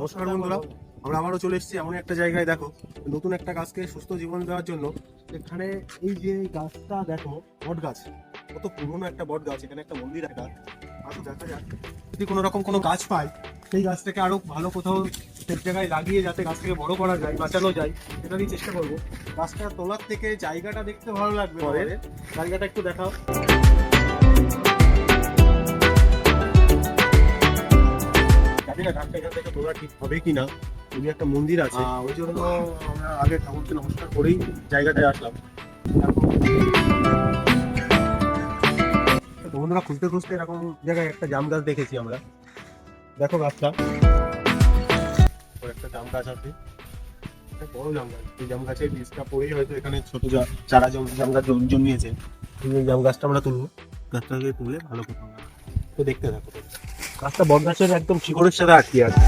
নমস্কার বন্ধুরা, আমরা আবারও চলে এসেছি এমন একটা জায়গায়। দেখো, নতুন একটা গাছকে সুস্থ জীবন দেওয়ার জন্য এখানে এই যে গাছটা দেখো, বট গাছ, কত পুরনো একটা বট গাছ। এখানে একটা মন্দির একটা, আসো দেখা যাক যদি কোনো রকম কোনো গাছ পাই সেই গাছটাকে আরো ভালো কোথাও এক জায়গায় লাগিয়ে যাতে গাছটাকে বড় করা যায়, বাঁচানো যায়, সেটারই চেষ্টা করবো। গাছটা তোলার থেকে জায়গাটা দেখতে ভালো লাগবে। জায়গাটা একটু দেখাও। জানি না গাছটা এখান থেকে তোলা ঠিক হবে কিনা, যদি একটা মন্দির আছে ওই জন্য আমরা আগে ঠাকুরকে নমস্কার করেই জায়গাটায় আসলাম। বন্ধুরা খুঁজতে খুঁজতে এরকম জায়গায় একটা জাম গাছ দেখেছি আমরা। দেখো গাছটা, একটা জাম গাছ আছে, বড় জাম গাছ। এই জাম গাছের বীজটা পড়েই হয়তো এখানে ছোট চারা জাম গাছ জন্মিয়েছে। এই জাম গাছটা আমরা তুলবো, গাছটাকে তুলে ভালো করবো। তো দেখতে থাকো, গাছটা বট গাছের একদম শিকড়ের সাথে আটকে আছে।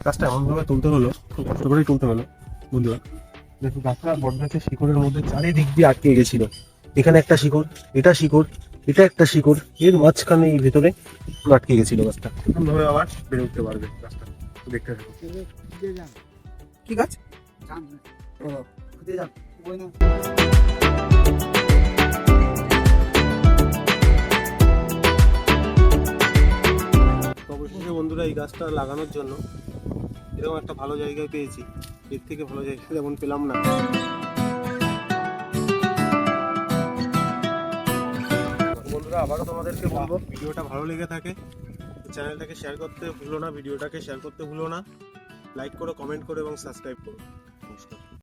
গাছটা এমনভাবে তুলতে হলো, খুব কষ্ট করেই তুলতে হলো বন্ধুরা। দেখো গাছটা বট গাছের শিকড়ের মধ্যে চারিদিক দিয়ে আটকে গেছিল। এখানে একটা শিকড়, এটা শিকড়, এটা একটা শিকড়, এর মাঝখানে এই ভেতরে আটকে গেছিল গাছটা। এরকমভাবে আবার বেড়ে উঠতে পারবে গাছটা। দেখতে থাকো। কি গাছ? অবশেষে বন্ধুরা এই গাছটা লাগানোর জন্য এরকম একটা ভালো জায়গায় পেয়েছি। এর থেকে ভালো জায়গা যেমন পেলাম না। বন্ধুরা আবারও তোমাদেরকে বলবো, ভিডিওটা ভালো লেগে থাকে চ্যানেলটাকে শেয়ার করতে ভুলো না, ভিডিওটাকে শেয়ার করতে ভুলো না, লাইক করো, কমেন্ট করো এবং সাবস্ক্রাইব করো।